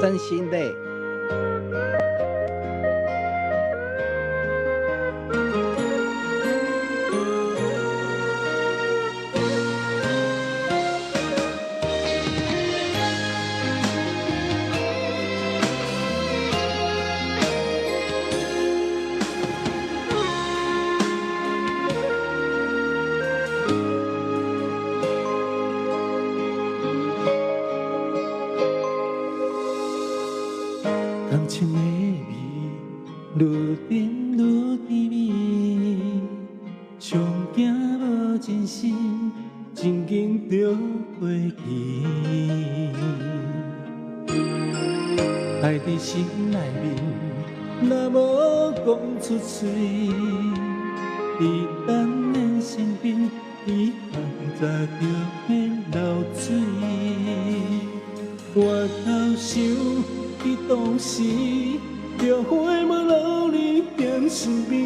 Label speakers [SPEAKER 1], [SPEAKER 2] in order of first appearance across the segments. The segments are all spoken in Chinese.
[SPEAKER 1] 真心累。
[SPEAKER 2] 感情的味，愈甜愈甜蜜，上惊无真心，真紧就过去。爱伫心内面，若无讲出嘴，伫等的身边，遗憾早就变流水。我头想起当时，着花无留你踮身边，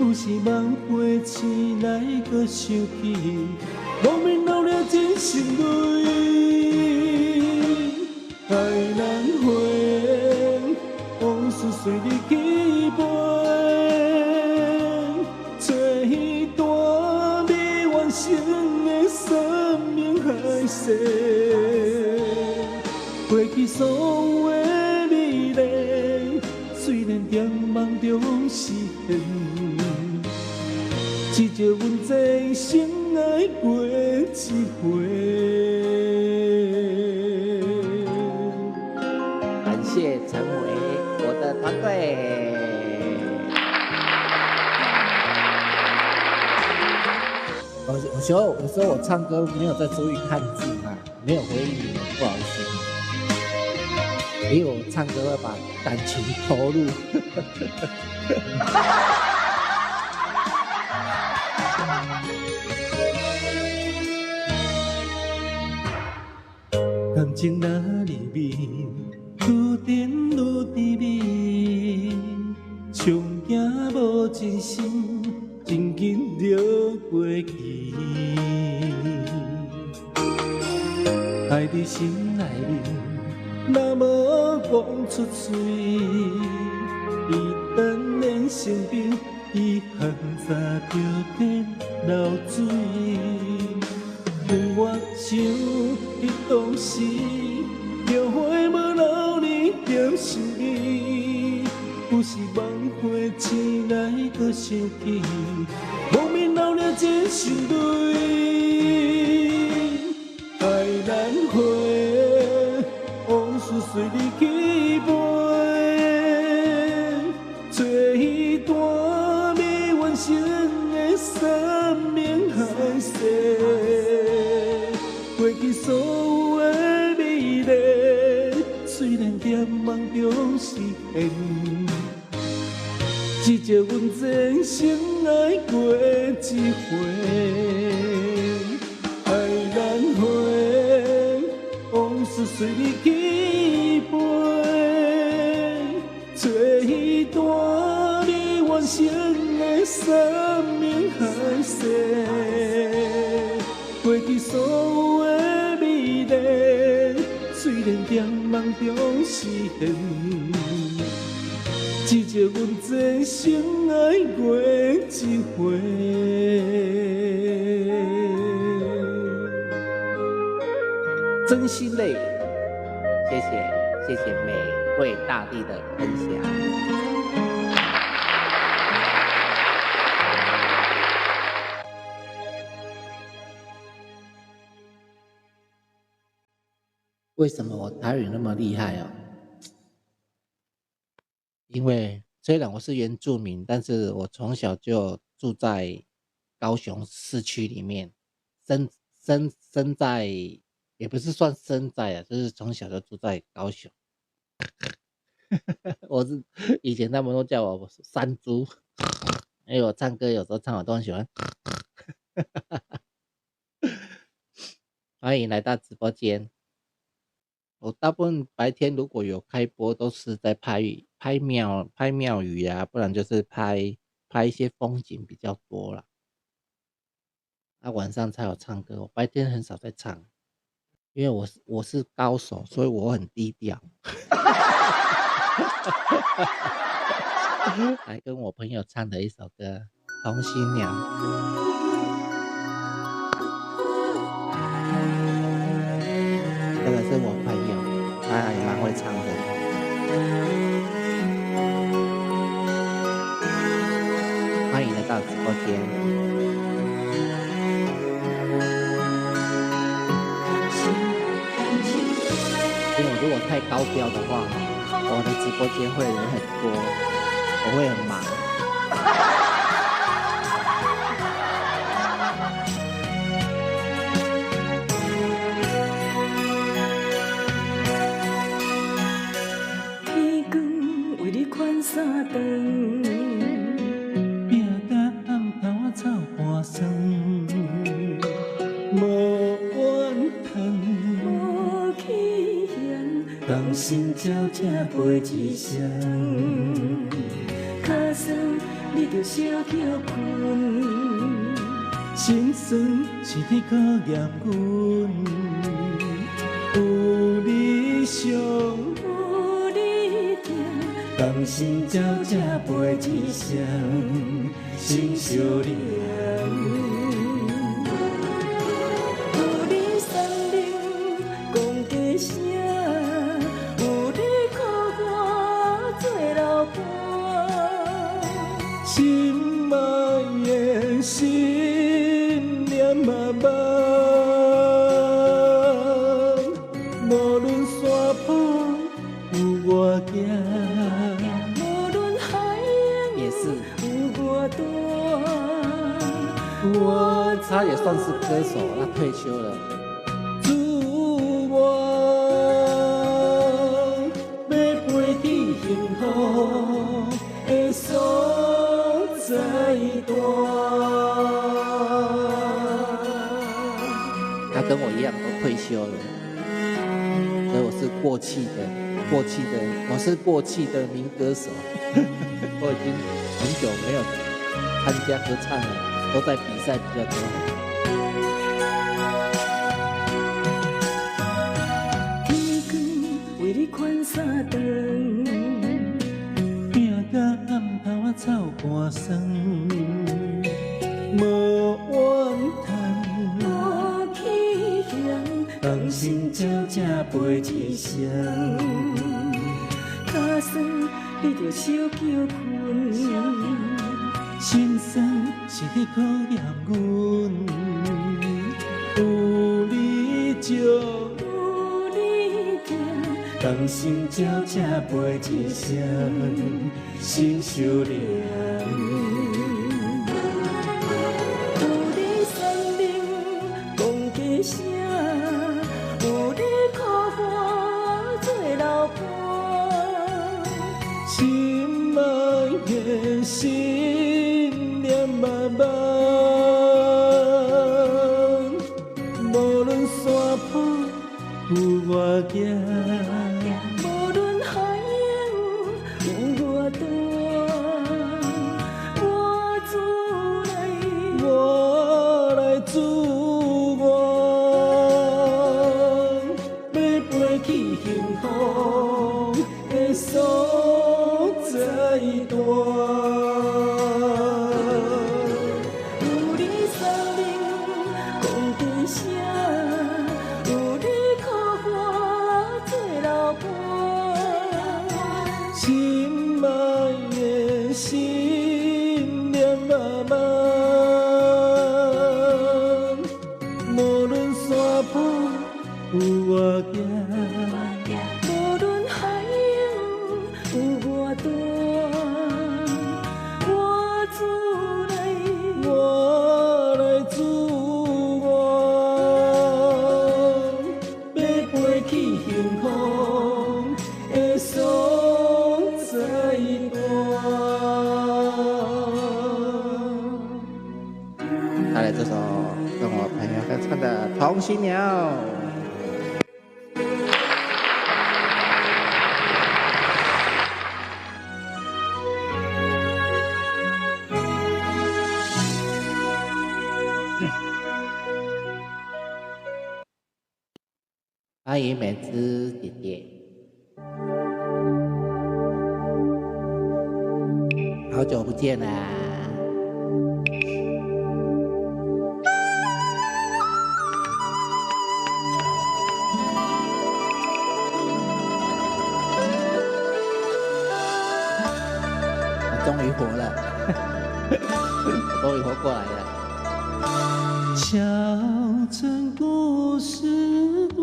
[SPEAKER 2] 有时梦回醒来搁想起，无免流了真心泪。爱难回，往事随你去飞，做一段未完成的生命海誓。过去所有的美丽，虽然在梦中实现，只叫阮这生爱过一回。
[SPEAKER 1] 感谢陈伟，我的团队。有时候我唱歌没有在注意看字嘛，没有回应你们，不好意思。因为我唱歌会把感情投入。
[SPEAKER 2] 感情哪里味，愈甜愈甜蜜，上惊无真心，真紧就过去。爱伫心内面，若无讲出嘴，伊等咱身边，遗憾早就变流水。我想起当时，着花无留你踮身边，有时梦回醒来搁想起，无免流了真心泪。爱难回，往事随你去飞，做一段未完成的生命海誓。过去所有的美丽，虽然在梦中实现，只叫阮这生爱过一回。爱难回，往事随你去飞，做一段未完成的生命海誓。过去所有的美丽，虽然在梦中实现，只叫阮这生爱过一回。
[SPEAKER 1] 真心累，谢谢美惠大地的分享。为什么我台语那么厉害哦？因为虽然我是原住民，但是我从小就住在高雄市区里面，生在也不是算生在啊，就是从小就住在高雄。我是以前他们都叫我山猪，因为我唱歌有时候唱我都很喜欢。欢迎来到直播间。我大部分白天如果有开播，都是在拍庙宇啊，不然就是拍一些风景比较多啦。晚上才有唱歌，我白天很少在唱。因为我是高手，所以我很低调。来跟我朋友唱的一首歌《同心鸟》。这个是我朋友，他也蛮会唱的。欢迎来到直播间。因为如果太高调的话，我的直播间会人很多，我会很忙。
[SPEAKER 2] 天光为你款三顿，拼甲暗头走半生，无怨叹，无气嫌，同心照这陪一生，脚酸你着小叫困，心酸是天考验阮，有你相。同心照这陪一生，心相连。有你三人讲家声，有你靠我做老伴，心爱的心念茫茫，无论山坡有我行。
[SPEAKER 1] 他也算是歌手，他退休了。
[SPEAKER 2] 祝我要陪去幸福的所在大。
[SPEAKER 1] 他跟我一样都退休了，所以我是过气的民歌手。我已经很久没有参加歌唱了，都在比赛比较多。
[SPEAKER 2] 天光为你款三顿，拼甲暗头走半生，无怨叹，无气嫌，同心照这陪一生，脚酸你着小叫困。心酸是你考验阮，有你照，有你行，同心照这陪一生，心相连。有你三人讲家声，有你靠我做老伴，心爱的心。茫茫，无论山坡有我行，无论海洋有我大，我来祝愿，要陪去幸福的所在大。心爱的心念茫茫，无论山坡有我行，无论海洋有我大，我来祝愿，要陪去幸福的所在
[SPEAKER 1] 带来这首跟我朋友合唱的《同心鸟》。欢迎美姿姐姐，好久不见啦！我终于活了，我终于活过来了。
[SPEAKER 2] 小城故事多，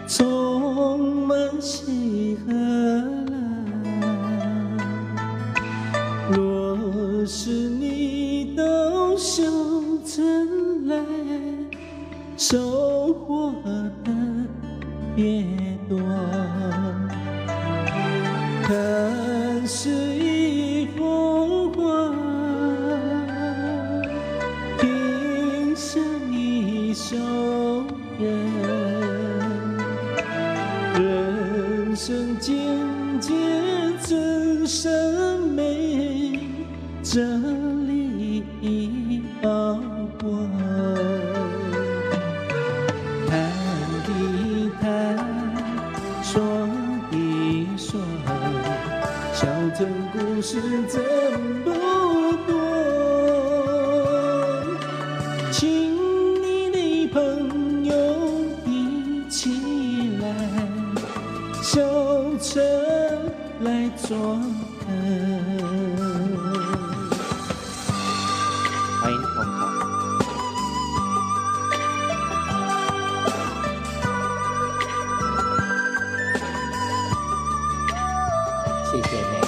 [SPEAKER 2] 充满喜和乐。若是你到小城来，收获的越多。看是一幅画，听像一首歌，人生渐渐增深美，这里包括谈一谈，说一说，小镇故事真不多。请你的朋友一起来，小城来做客。
[SPEAKER 1] 欢迎彤彤，谢谢美姿。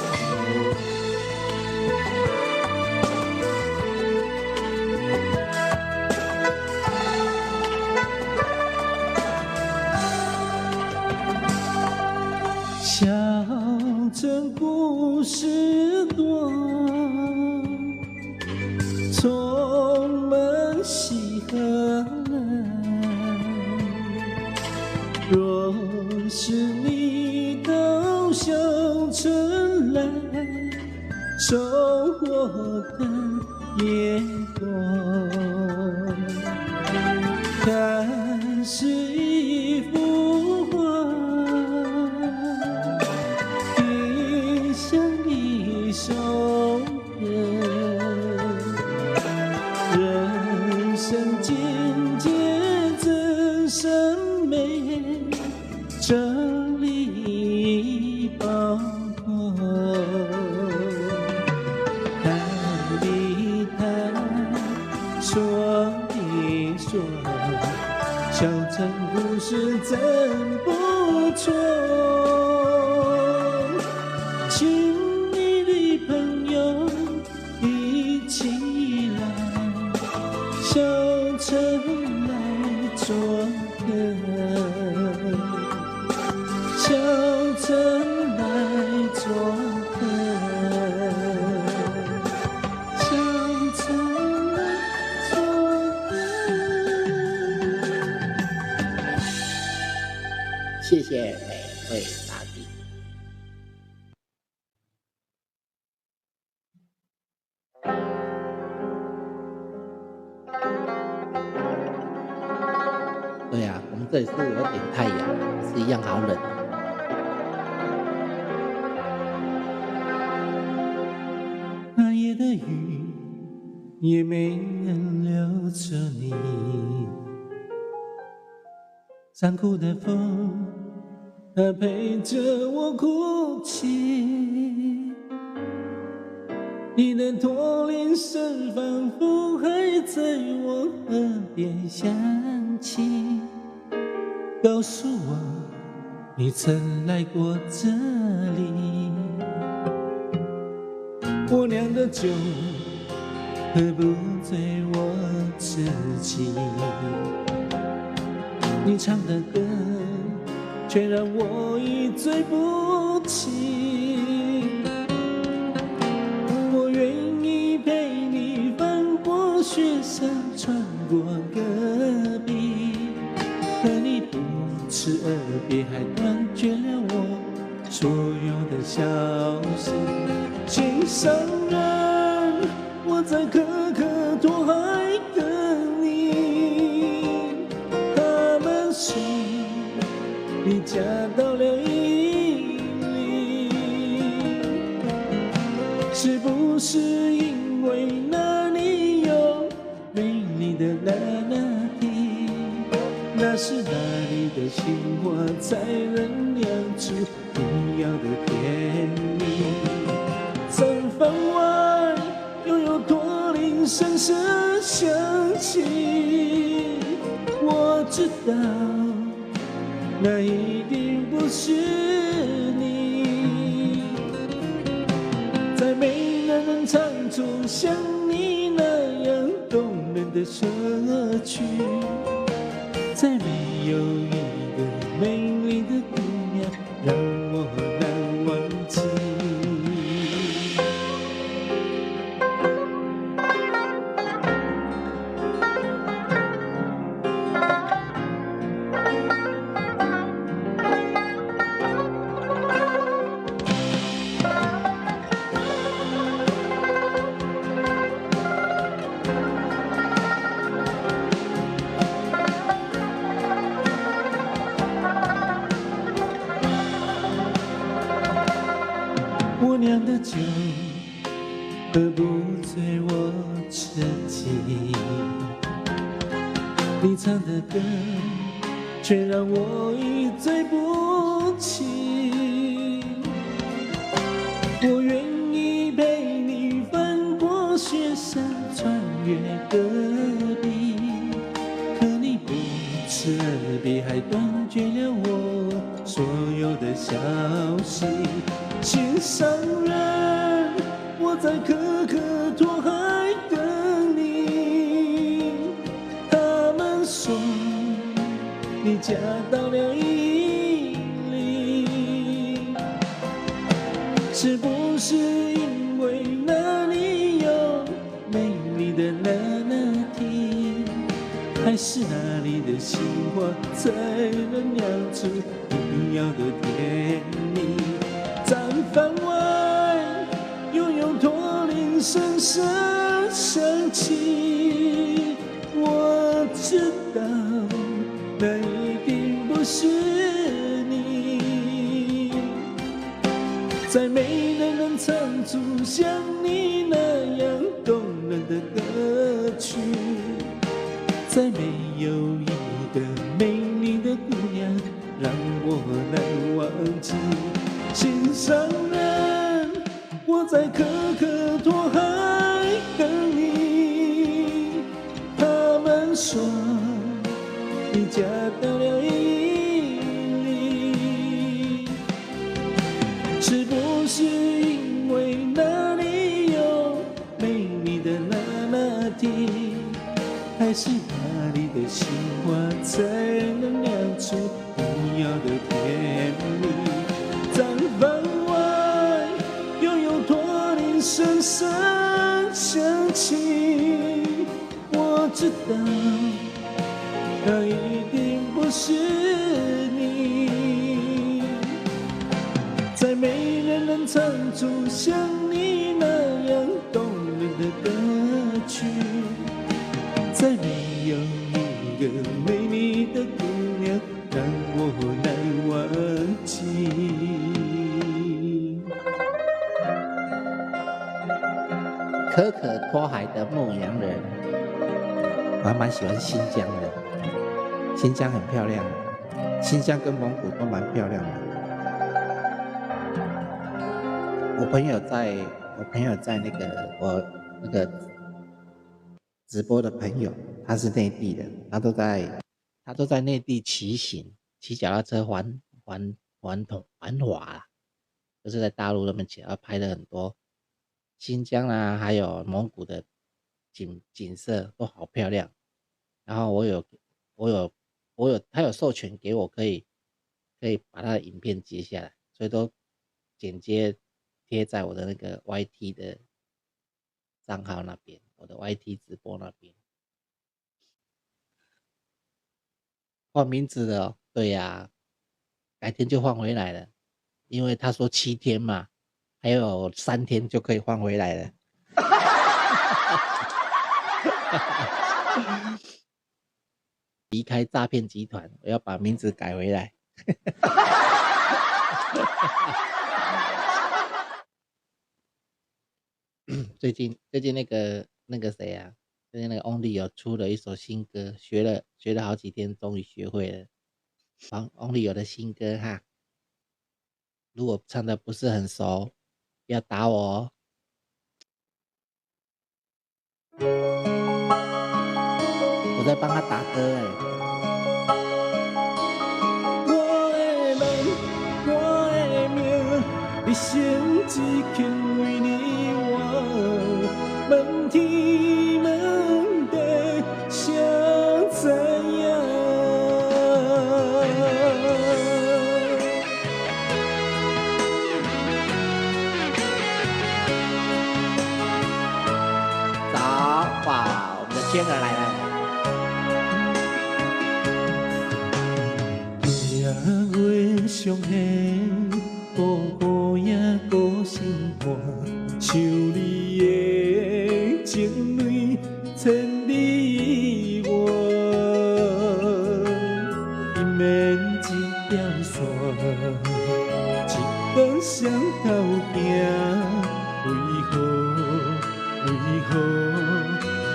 [SPEAKER 2] 小镇故事多，充满喜和乐。若是你到小城来，收获的也多。看是一幅画，听像一首歌，人生渐渐增深美，这里包括谈一谈，说一说，小城故事真不错。请你的朋友一起来，小城来做客，小城来做客，小城来做客。
[SPEAKER 1] 谢谢美惠大地。对啊，我们这里是有点太阳，是一样好冷。
[SPEAKER 2] 那夜的雨也没人留着你，残酷的风它陪着我哭泣，你的驼铃声仿佛还在我耳边响起，告诉我你曾来过这里。我酿的酒喝不醉我自己，你唱的歌却让我一醉不起。我愿意陪你翻过雪山，穿过戈壁，和你不辞而别，还断绝了我所有的消息。心上人，在可可托海等你，海你嫁到了伊犁，是不是因为那里有美丽的那拉提？那是哪里的情话才能酿出你要的甜蜜？三番外又有多令声声响起，我知道那一定不是你，再没人能唱出像你那样动人的歌曲，再没有一个美丽的姑娘让我难忘记。我酿的酒喝不醉我自己，你唱的歌却让我一醉不起。我愿意陪你翻过雪山，穿越戈壁，可你不辞而别，还断绝了我所有的消息。心上人，我在可可托海等你。他们说你嫁到了伊犁，是不是因为那里有美丽的那拉提？还是哪里的情话才能酿出你要的甜蜜？毡房外又有多令声声响起，我知道那一定不是你，再没人能唱出像你那样动人的歌曲，再没有一个美丽的姑娘让我难忘记。心上人，我在可可托海等你。他们说你嫁到了伊犁，是不是因为那里有美丽的那拉提？还是哪里的情话才能酿出你要的甜蜜？毡房外又有多令声声响起，我知道那一定不是你，再没人能唱出像你那样动人的歌曲，再没有一个美丽的姑娘让我难忘记。
[SPEAKER 1] 可可托海的牧羊人，我还蛮喜欢新疆的，新疆很漂亮，新疆跟蒙古都蛮漂亮的。我朋友在那个直播的朋友，他是内地的，他都在内地骑行，骑脚踏车环华啦，就是在大陆那边骑，然后拍了很多新疆啊，还有蒙古的景色都好漂亮。然后他有授权给我，可以把他的影片截下来，所以都剪接贴在我的那个 YT 的账号那边，我的 YT 直播那边。换名字了哦，对呀，改天就换回来了，因为他说7天嘛，还有3天就可以换回来了。离开诈骗集团，我要把名字改回来。最近那个谁啊，最近那个 Only 有出了一首新歌，学了好几天，终于学会了。Only 有的新歌哈，如果唱的不是很熟，不要打我哦。我在帮他打歌哎。
[SPEAKER 2] 我的人，我的命，一生只肯为你活。问天问地，谁知影？
[SPEAKER 1] 早，哇，我们的娟儿来了。
[SPEAKER 2] 夜月上弦，孤孤影孤心肝，想你的情泪千里外，伊免一条线，一个双头行，为何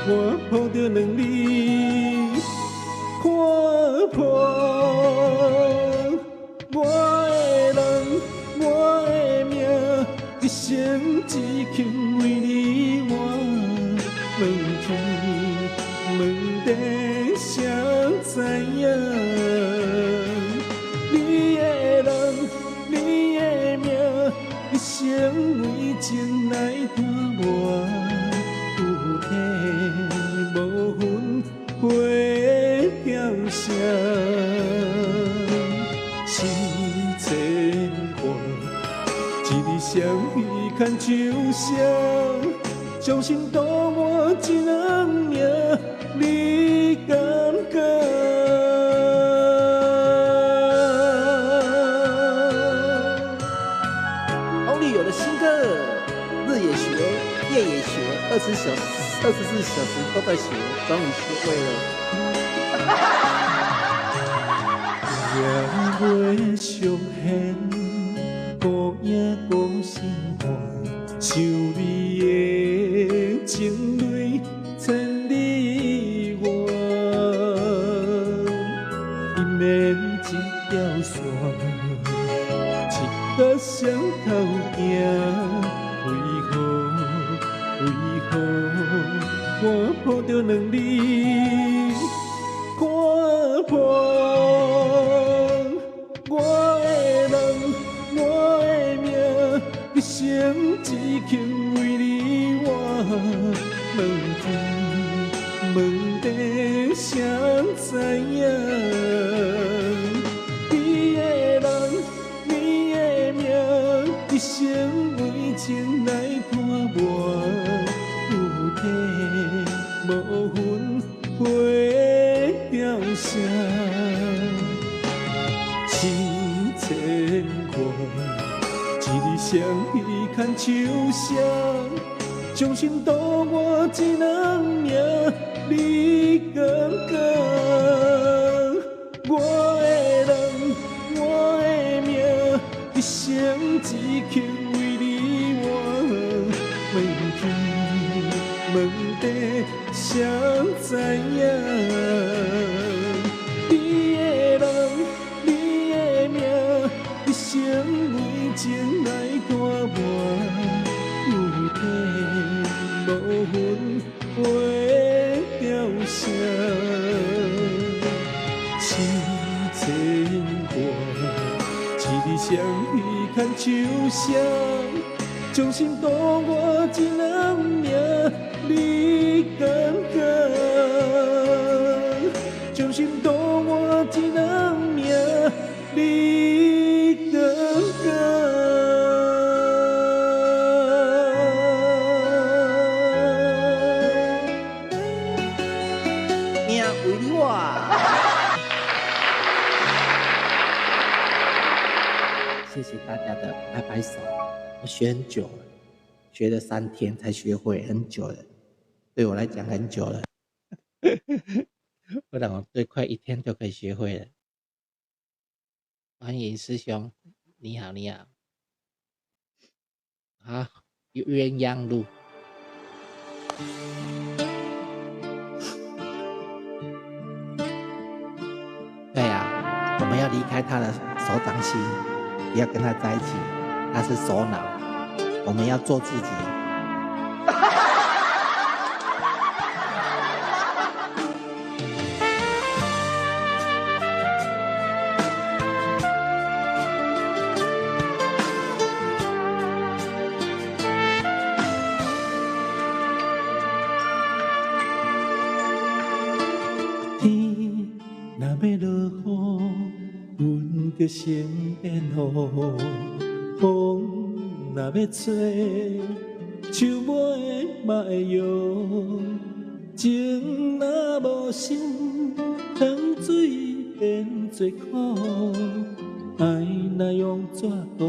[SPEAKER 2] 我抱着两你看破？我的人，我的命，一生只肯为你活。问天问地，谁知影？你的人，你的命，一生为情来拖磨。有体无魂陪飘声。心牵挂，一日相遇牵手声，将心渡我一两命，你感觉？Only
[SPEAKER 1] 有的新歌，日也学，夜也学，24小时都在学，终于学会了。
[SPEAKER 2] 夜月上弦，孤影孤心肝，想你的情泪千里外，伊免一条线，一个双头行，为何我抱着两你看破？我的人，我的命，一生只肯为你活。问天问地，谁知影？你的人，你的命，一生为情来拖磨。有体无魂陪飘声。心牵挂，一日相遇牵手声，将心渡我一两命，你感觉？我的人，我的命，一生只肯为你活。问天问地，谁知影？你的人，你的命，一生为情来拖磨。有体无魂陪飘声，心牵挂，一日相遇牵手声，将心渡我一两命，你感觉？将心渡我一两命，你感觉？
[SPEAKER 1] 命为你活。谢谢大家的拍拍手，我学很久了，学了3天才学会，很久了，对我来讲很久了。不然我最快1天就可以学会了。欢迎师兄，你好，你好。好，鸳鸯路。对呀，我们要离开他的手掌心，不要跟他在一起，他是首脑，我们要做自己。
[SPEAKER 2] 天若要落雨，阮就先变雨；风若要吹，树尾嘛会摇。情若无心，当水变做苦。爱若用纸糊，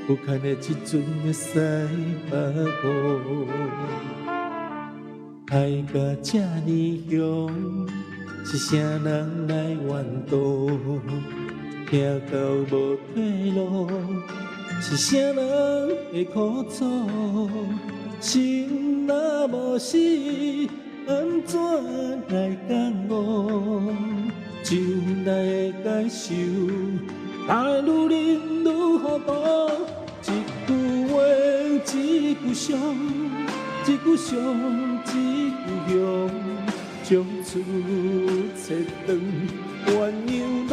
[SPEAKER 2] 有牵的这阵会使目糊。爱到这呢凶，是啥人来怨妒？行到无退路，是啥人会苦楚？心若无死，安怎来感悟？酒若会解受，爱愈饮愈糊涂。一句话，一句伤，一句伤，一句勇。将厝切断，鸳鸯路。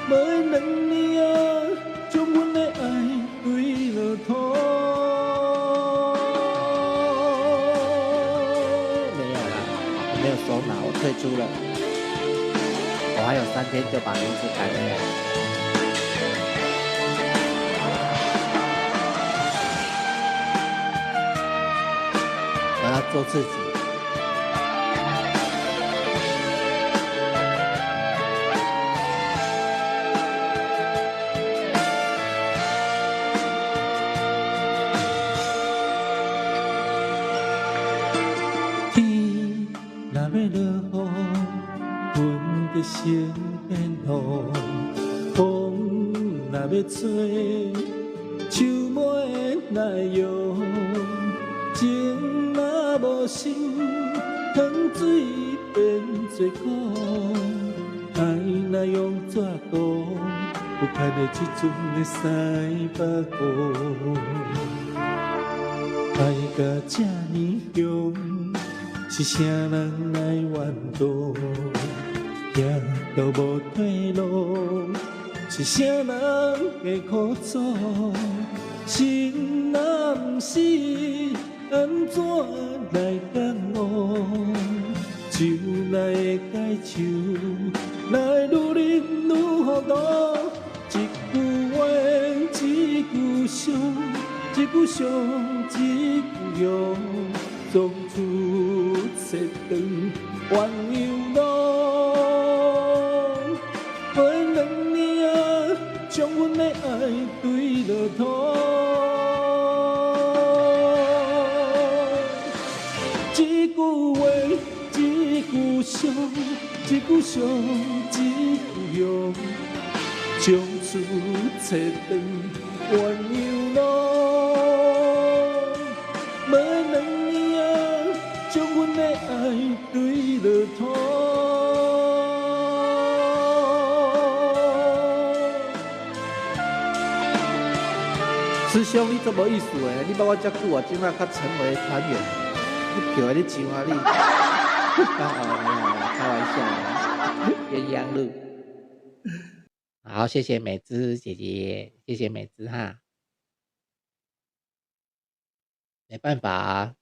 [SPEAKER 2] 无两年啊，将阮的爱对落土。
[SPEAKER 1] 没有啦，我没有首脑，我退出了。我还有3天就把名字改回来。我要做自己。
[SPEAKER 2] 天若要落雨，阮就先变雨；风若要吹，树尾若会摇。情若无心，汤水变做苦。爱若用纸糊，有牵的这阵会使目糊。爱到这呢凶，是啥人来怨妒？行到无退路，是啥人会苦楚？心若不死，安怎来感悟？酒若会解愁，来愈饮愈糊涂。一句话，一句伤，一句伤，一句勇。从此切断鸳鸯路。过2年啊，将阮的爱对落土。一句话，一句伤，一句伤，一句勇。从此切断鸳鸯路。无2年啊，将阮的爱对落土。
[SPEAKER 1] 师兄，你怎么意思诶？你把我遮久啊，今仔才成为团员，你票你抢啊你？没有，开玩笑的。鸳鸯路。好，谢谢美姿姐姐，谢谢美姿哈。没办法啊。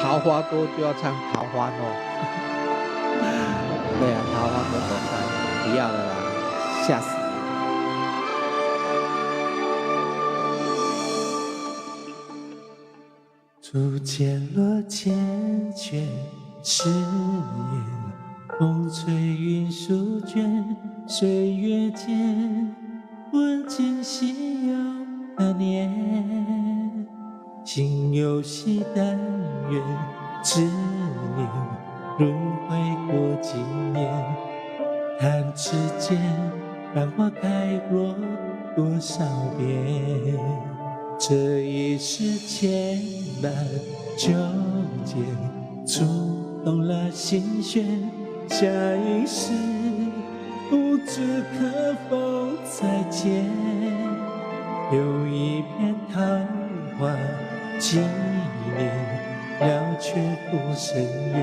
[SPEAKER 1] 桃花多就要唱桃花诺。对啊，桃花多多唱，不要了啦，吓死人。
[SPEAKER 2] 初见落缱绻誓言，风吹云舒卷，岁月间，问今夕又何年？心有惜但愿执念。年如回过今年，弹指间繁花开落多少遍，这一世牵绊纠结，触动了心弦，下一世不知可否再见，留一片桃花纪念，了却不深远，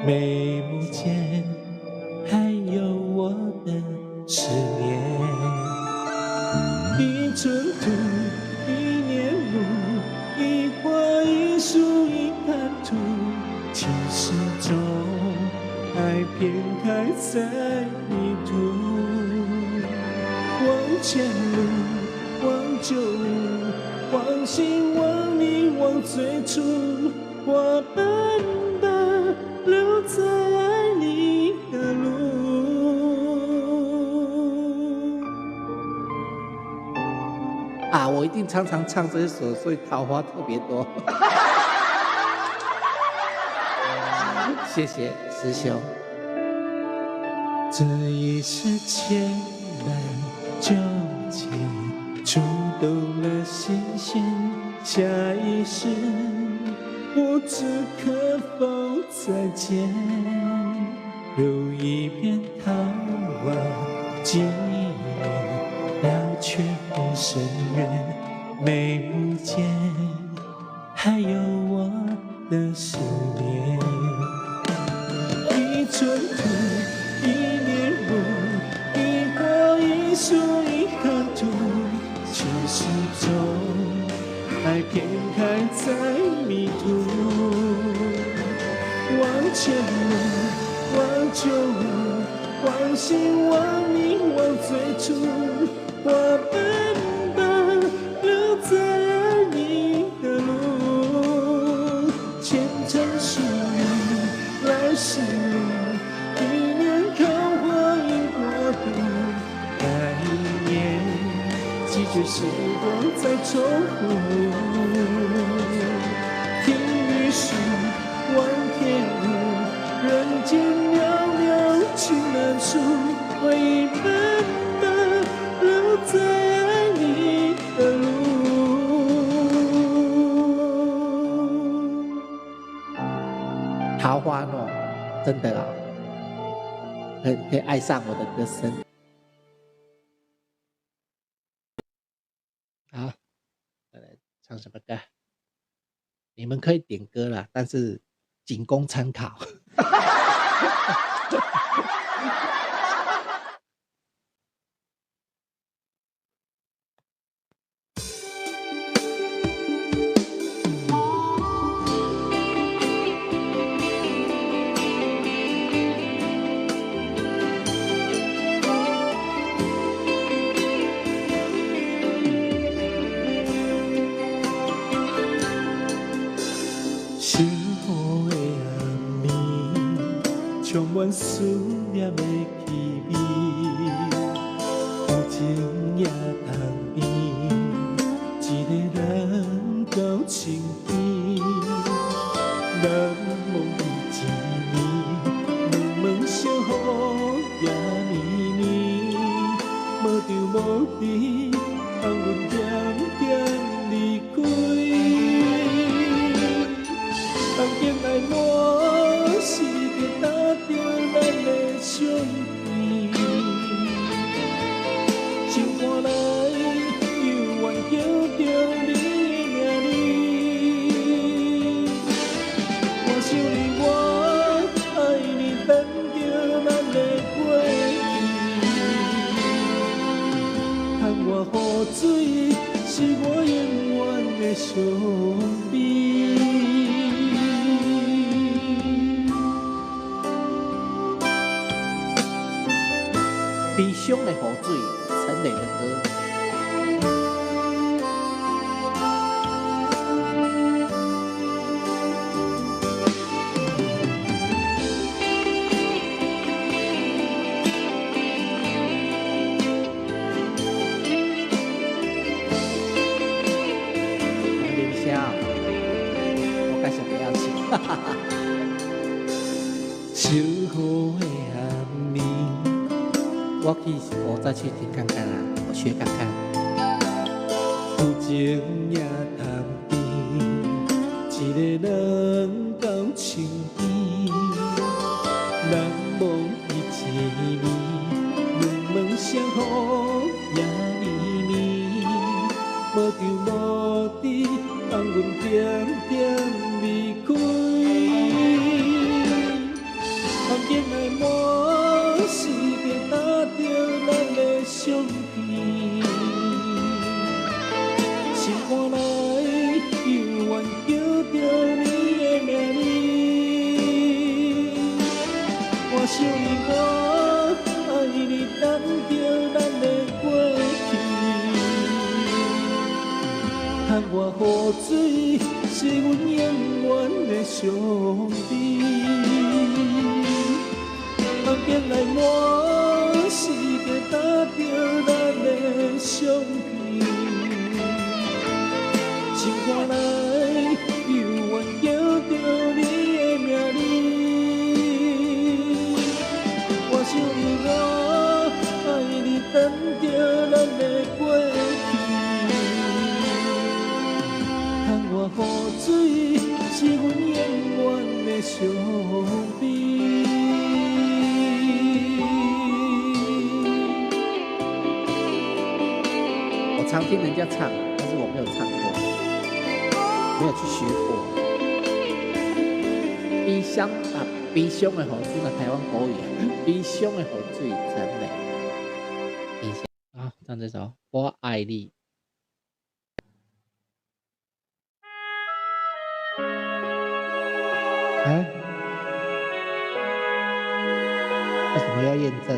[SPEAKER 2] 眉目间还有我的思念。一寸土，一年露，一花一树一滩土，其实中爱偏开在迷途。往前路，往旧路，往心往你往最初，花瓣般留在爱你的路。
[SPEAKER 1] 啊，我一定常常唱这首，所以桃花特别多。谢谢师兄。
[SPEAKER 2] 这一世牵绊纠结，触动了心弦，下一世不知可否再见，留一片桃花纪念，了却不深远，眉目间还有我的思念。一寸土，一年露，一花一树一颗土，其实中爱偏开在迷途。往前路，往旧路，往心往你往最初，花瓣般留在爱你的路，前尘属于来时路，一年桃花因过度，那一年几句时光在重复。听雨树，望天路，人间袅袅情难诉，回忆慢慢留在爱你的路。
[SPEAKER 1] 桃花诺，真的啦，可以爱上我的歌声。好，再来唱什么歌？你们可以点歌啦，但是仅供参考。
[SPEAKER 2] 醒雨的暗暝，充满思念的气味，有情也通变，一个人到身边，难忘你一年，问问相雨也绵绵，无着无离，让阮点点离开。人间爱满是着打着咱的相片，心肝内犹原叫着你的名字。我想你，我爱你，等着咱的过去。窗外雨水是我永远的伤悲。
[SPEAKER 1] 悲伤的雨水，陈蕾的歌。林霄，我该想不要请。
[SPEAKER 2] 雨的暗暝，
[SPEAKER 1] 我再去听看看啊，我学看看。
[SPEAKER 2] 有情也谈甜，一个人到青天，难忘伊一面，两门相雨也绵绵，无着无知，放阮点点离开。风景来满是个打着咱的相片，心肝内犹原叫着你的名字。我想你，我爱你，等着咱的过去。窗外雨水是阮永远的伤悲。风景来满是个打着咱的相片，心肝内犹原叫着你的名字。我想你，我爱你，等着咱的过去。窗外雨水是阮永远的伤悲。
[SPEAKER 1] 常听人家唱，但是我没有唱过，没有去学过。悲伤啊，悲伤的雨水嘛，台湾国语啊，悲伤的雨水真美。悲伤啊，唱这首《我爱你》。哎，为什么要验证？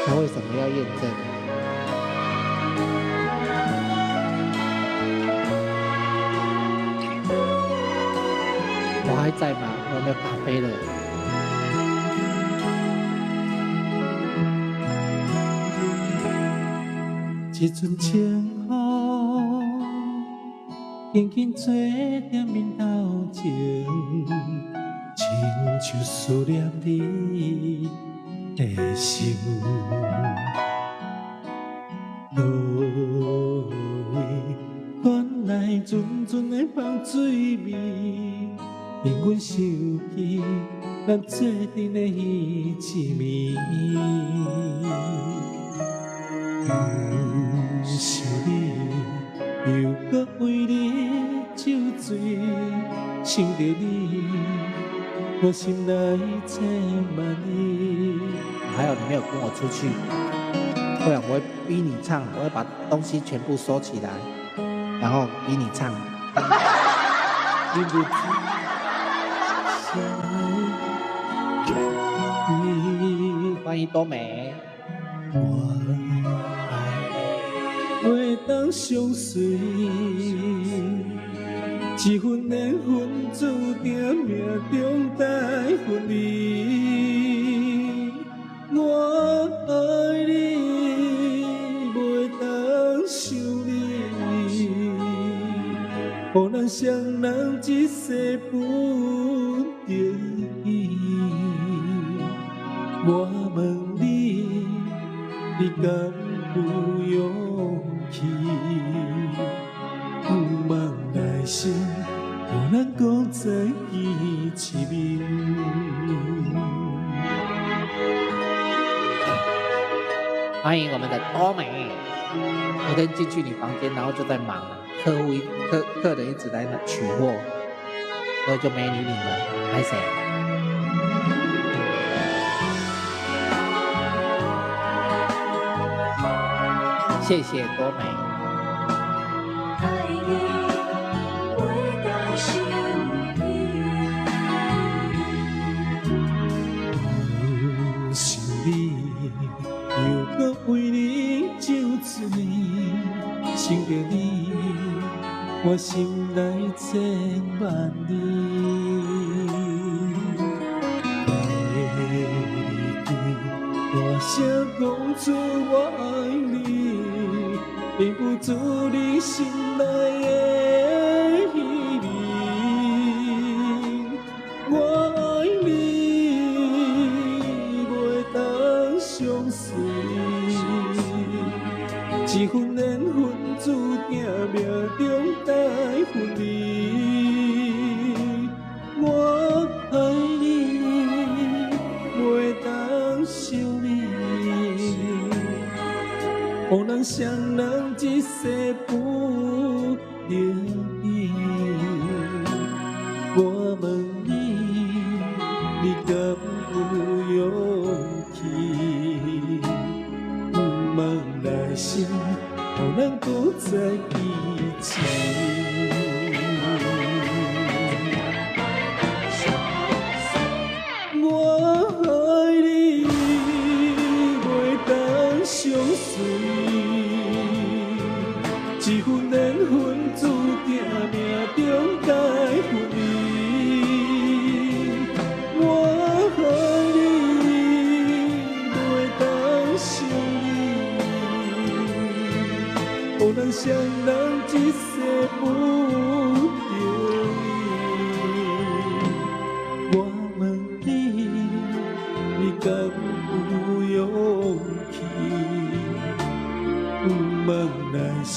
[SPEAKER 1] 他为什么要验证？我还在吗？我有没有咖啡了？
[SPEAKER 2] 一阵清雨，轻轻吹在面头前，亲像思念你的心。落位传来阵阵的风水味，令阮想起咱做阵的彼一暝。不是你，又搁为你酒醉，想着你，我心内千万意。
[SPEAKER 1] 还有你没有跟我出去，不然我会逼你唱，我会把东西全部收起来，然后逼你唱。
[SPEAKER 2] 你不知你
[SPEAKER 1] 欢迎多美。
[SPEAKER 2] 袂当相随，一分缘分注定命中带分离。我爱你，袂当想你，予咱双人一世不得已。我问你，你敢有勇气？不望来生，予咱讲在一面。
[SPEAKER 1] 欢迎我们的多美。昨天进去你房间，然后就在忙，客人一直来取货，所以就没理你们。拍谁？谢谢多美。
[SPEAKER 2] 想你，又搁为你酒醉，想着你，我心内千万意。大声讲出我爱你，填不住你心内的虚名。我爱你，袂当相随，一份缘分注定命中该分离。我爱你，袂当想你，予人双人一世不得已。我问你，你敢有勇气？不茫来生，予咱搁在一起。我爱你，袂当相随，一份缘分注定命中该分离。我爱你，袂当想你，予咱双人一世不得已。我问你，你敢有勇气？不茫来生，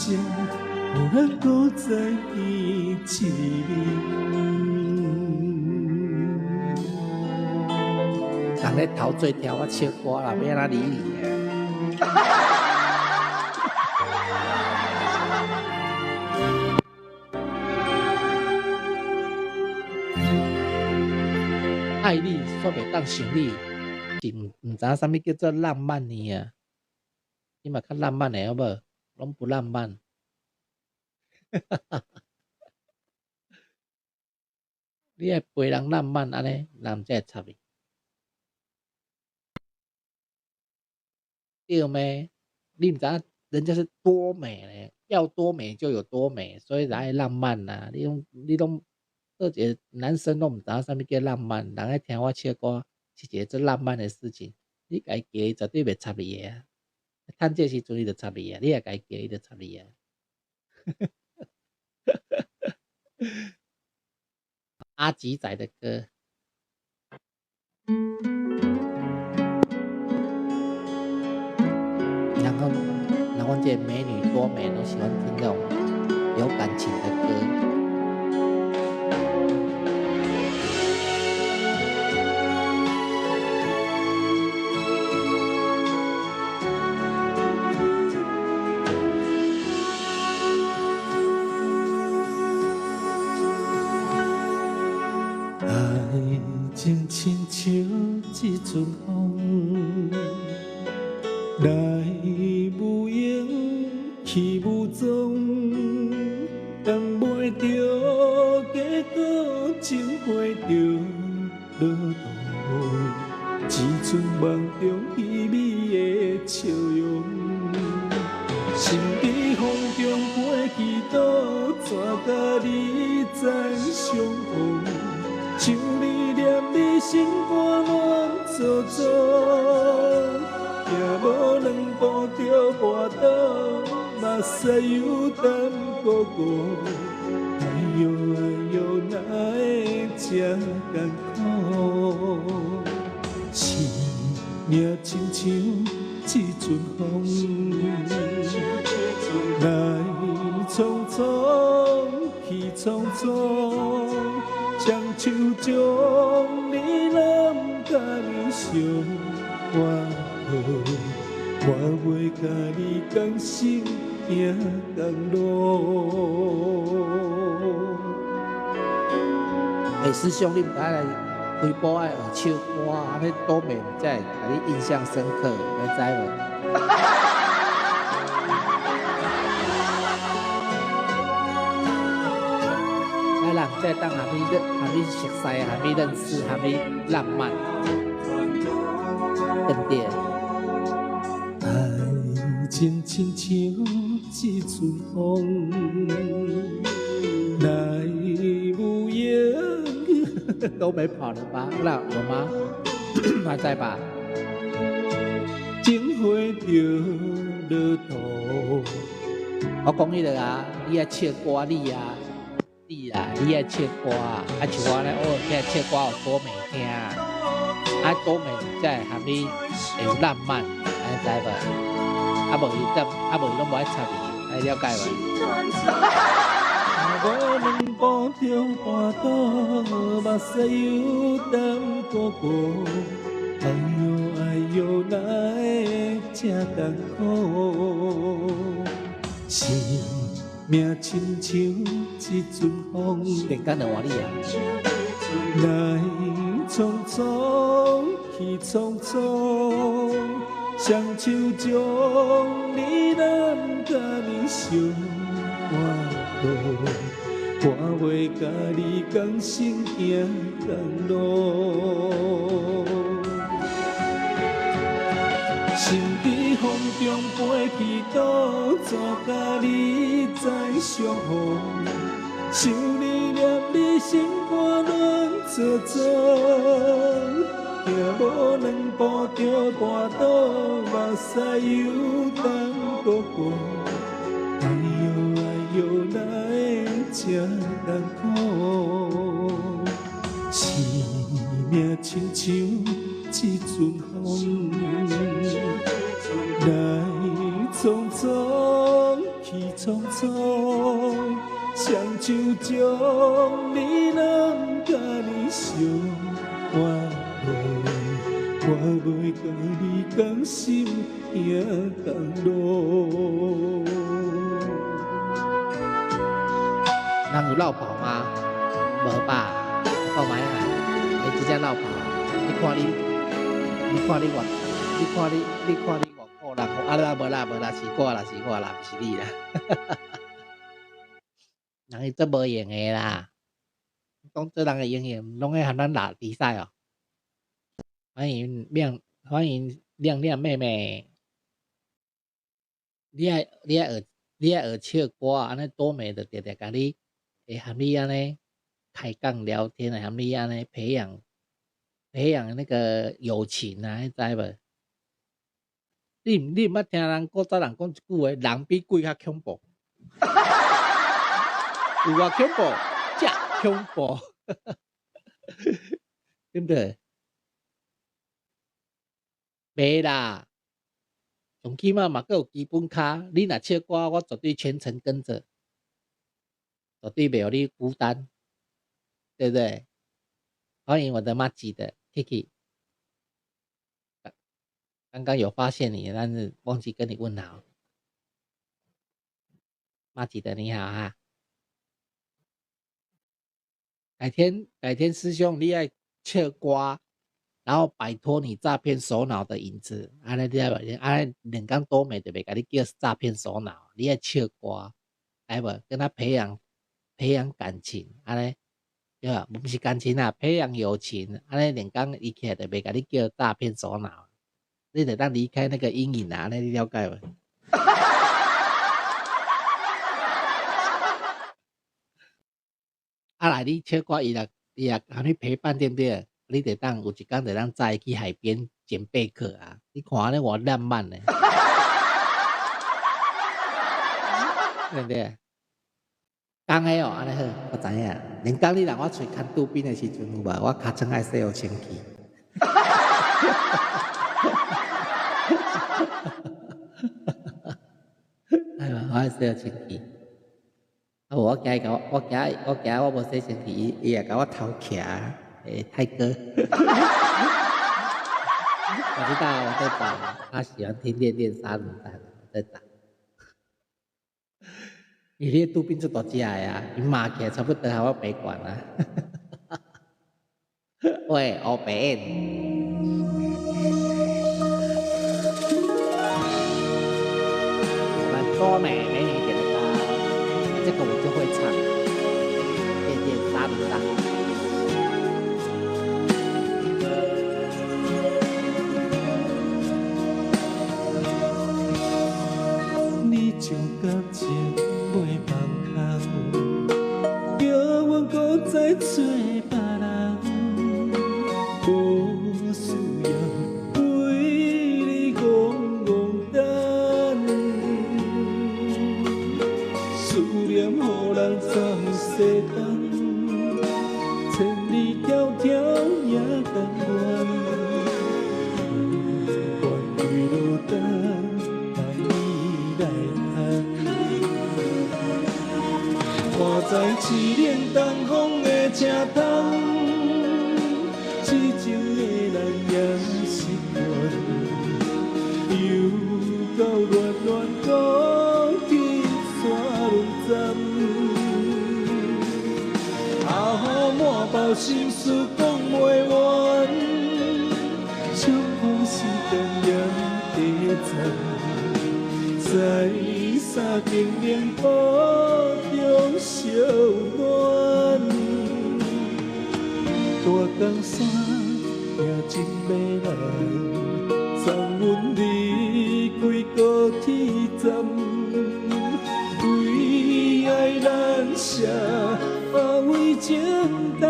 [SPEAKER 2] 予咱搁在一起。
[SPEAKER 1] 人咧陶醉跳我唱歌啦，要安怎理你啊？爱你煞袂当想你，是毋知啥物叫做浪漫呢啊？你嘛较浪漫的好无？拢不浪漫。你爱陪人浪漫安尼，人才会插你。对咩？你毋知影人家是多美咧，要多美就有多美，所以才爱浪漫呐、你拢做一个男生拢毋知影啥物叫浪漫，人爱听我唱歌是一个最浪漫的事情。你家己叫伊绝对袂插你的啊！趁这时阵伊就插你啊，你也家己叫伊就插你啊。阿吉仔的歌。然后这美女多美都喜欢听这种有感情的歌。
[SPEAKER 2] 爱情亲像一阵风，来无影去无踪，等袂着结果，情花着落土。一阵梦中稀微的笑容，心在风中飞去倒，怎甲你再相逢？像你念你心肝乱糟糟，行无两步就跋倒，目屎又淡糊糊。哎呦哎呦，哪会这艰苦？生命亲像一阵风，来匆匆去匆匆。双手将你揽甲你相偎抱，我袂甲你甘心行同路。
[SPEAKER 1] 师兄，你毋知来开播爱学唱歌，安尼多美才会甲你印象深刻，你知无？人才当含你熟悉、含你认识、含你浪漫，对不对？
[SPEAKER 2] 爱情亲像一阵风，来无影。
[SPEAKER 1] 都没跑了吧？那有吗？还在吧？
[SPEAKER 2] 情花着落土，一
[SPEAKER 1] 我讲迄个啊，你爱唱歌你啊，你爱唱歌啊，像我咧，我听唱歌有多美听啊，多美才会含你会有浪漫，知无？无伊拢无爱插你，了解无？
[SPEAKER 2] 我两步中跋倒，目屎又淡薄薄。哎呦哎呦，哪会这艰苦？生命亲像一阵风，
[SPEAKER 1] 连干两换你啊！
[SPEAKER 2] 来匆匆去匆匆，双手将你揽甲你相换路。我袂甲你共心行同路，心在风中飞去倒，怎甲你再相逢？想你念你心肝乱糟糟，行无两步就跋倒，目屎又淡薄薄。哎呦哎呦，哪会这艰苦？生命亲像一阵风，来匆匆去匆匆，双手将你揽甲你相换路。我袂甲你共心行同路。
[SPEAKER 1] 人有落跑吗？无吧，看卖啊，你真正落跑。你看你外国人，啊无啦，是我啦，不是你啦。人伊做无用的啦，讲做人的用的，拢爱和咱打比赛哦。欢迎亮亮妹妹，你爱学唱歌，安尼多美的直甲你。会和你安尼开讲聊天，和你安尼培养那个友情啊，知无？你毋捌听人古早人讲一句话，人比鬼较恐怖，有偌恐怖，遮恐怖，对不对？袂啦，最起码嘛，阁有基本卡。你若唱歌，我绝对全程跟着。绝对袂互你孤单，对不对？欢迎我的妈吉的 Kiki， 刚刚有发现你，但是忘记跟你问好。妈吉的你好啊，改天师兄你爱唱歌，然后摆脱你诈骗首脑的影子，安尼你安尼两工多美就袂甲你叫诈骗首脑，你爱唱歌，来无跟他培养感情，安尼对吧？不是感情啊，培养友情，安尼连工伊起来就袂甲你叫诈骗首脑，你得当离开那个阴影啊，安尼你了解无？啊来，你唱歌伊也和你陪伴，对不对？你得当有一天得当载去海边捡贝壳啊！你看安尼偌浪漫呢，对不对？讲的哦，安尼好，我知影。连讲你让我喙看杜宾的时阵有无？我尻川爱洗互清气。哎呀，我爱洗互清气。啊，我惊我无洗清气，伊也甲我偷徛。泰哥，我知道我在打，他喜欢听恋恋杀人蛋，我在打。伊咧杜宾做大只的啊，伊骂起来差不多和我白管啊。喂，欧北，蛮多美女点的歌，这个我就会唱，恋恋杀人蛋。
[SPEAKER 2] 你像感情袂放空，叫阮搁再做别人，无需要为你戆戆等。走西东，千里迢迢也甘愿。愿为路灯，望你来牵。看在凄冷东风的车窗，痴情的人也习惯。又到暖暖高铁山轮站，阿雨满包心事讲袂完，相逢时间也短暂，在三更凉雨中小暖，大江山行真迷人，送阮离开高铁站，为爱难舍，为情重。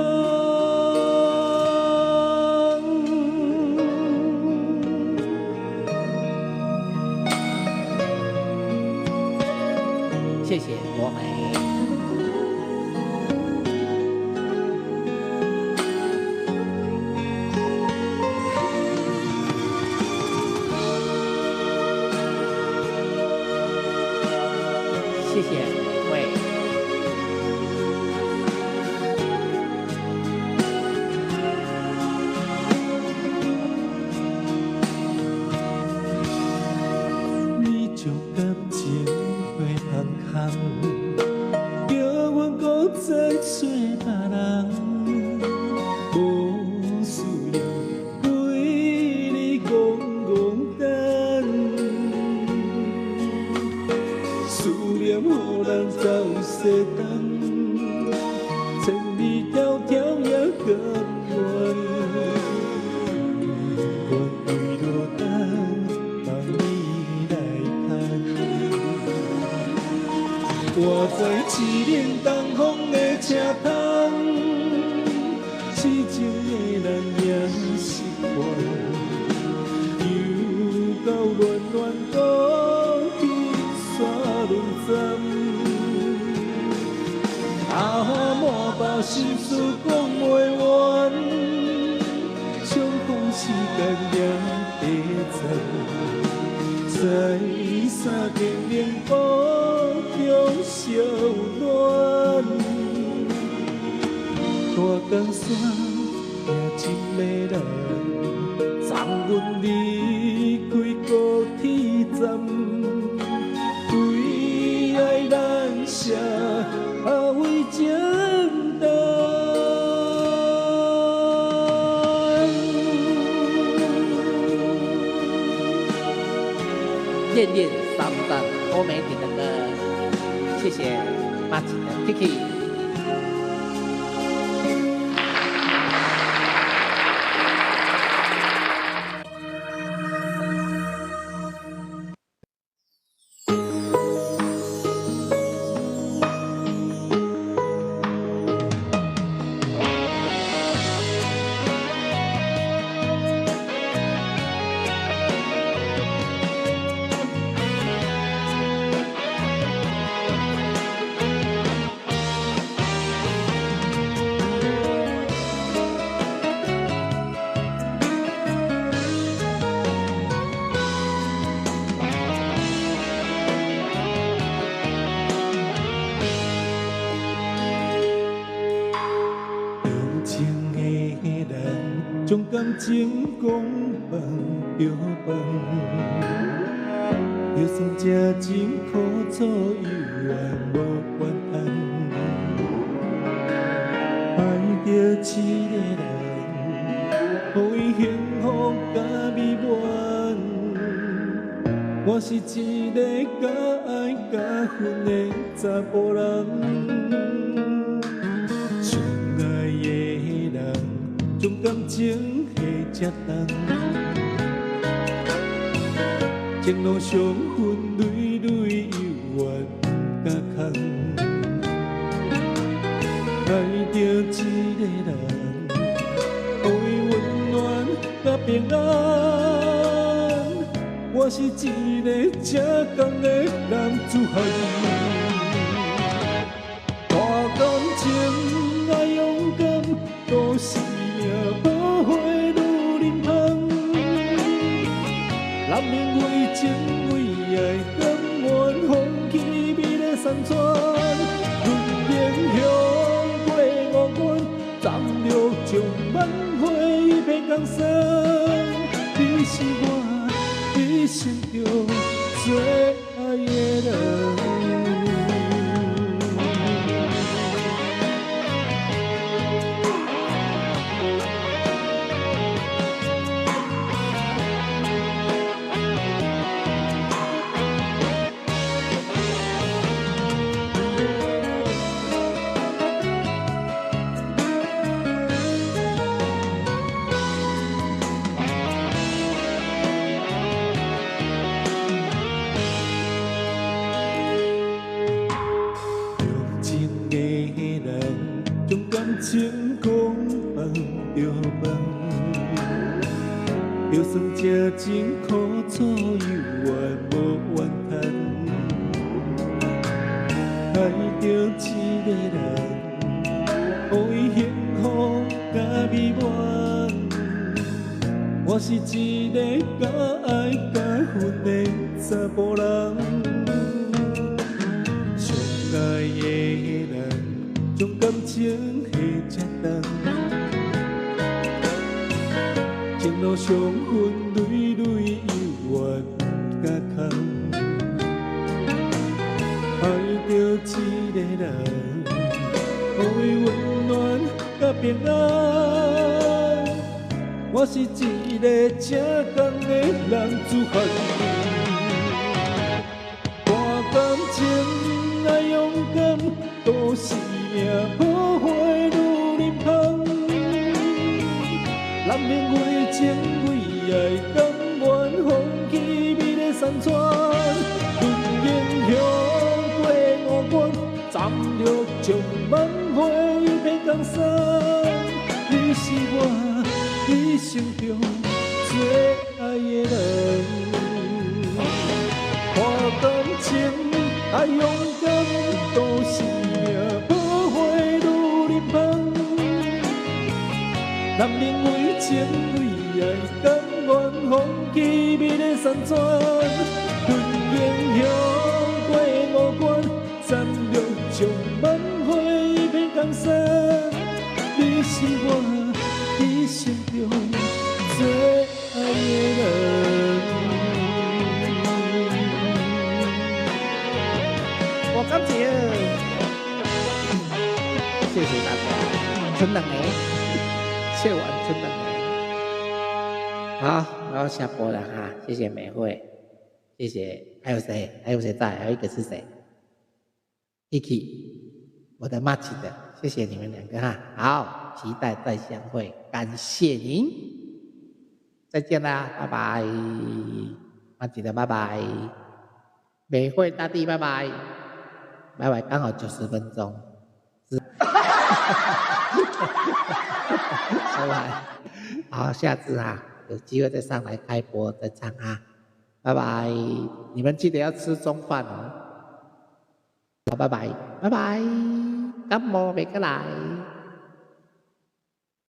[SPEAKER 1] 谢谢国美。谢谢每位。
[SPEAKER 2] 你将感情回航空，叫阮搁再找别人，无需要为你戆戆等。思念予人走西东，千里迢迢也甘愿。愿为路灯，望你来牵。我在凄冷东风的车窗，痴情的人也习惯。又到暖暖高铁山轮站，阿雨满包心事讲袂完，相逢时间也短暂，在三更凉雨中小暖，大江山行真迷人，送阮离开高铁站，为爱难舍，为情重。
[SPEAKER 1] 恋恋三战欧美点的歌，谢谢马吉的 Kiki。
[SPEAKER 2] 将感情讲放着放，就算这真苦楚，犹原无怨恨。爱着一个人，予伊幸福甲美满。我是一个敢爱敢恨的查甫人。相爱的人，将感情下这重，情路上分蕊蕊犹原不敢空。爱着一个人，予伊温暖甲平安。我是一个正港的男子汉。江山，你是我一生中最爱的人。情讲放着问，就算这真苦楚犹原无怨叹，爱着一个人，予伊幸福甲美满。我是一个敢爱敢恨的查甫人，相爱的人将感情这重，情路上分累累犹原甲空，爱着一个人，予伊温暖甲平安。我是一个正港的男子汉，大感情爱勇敢，都是命破坏如林香。男人为情为爱，甘愿放弃美丽山川。论英雄过五关，斩六将万花一片江山。你是我一生中最爱的人，看感情爱勇敢，都是命破坏如林香。男人为情为爱，甘愿放弃美丽山川。论英雄过五关，斩六将万花一片江山。你是我一生中最爱的人。我感谢，谢谢大家，真的美，谢完真的美。
[SPEAKER 1] 好，我要下播了哈，谢谢美惠，谢谢。还有谁？还有谁在？还有一个是谁 ？Kiki， 我的 Match 的，谢谢你们两个哈。好，期待再相会，感谢您，再见啦，拜拜。Match 的拜拜，美惠大地拜拜，拜拜，刚好90分钟。拜拜，好，下次啊，有机会再上来开播再唱啊，拜拜，你们记得要吃中饭哦，好，拜拜，拜拜，感冒别个来。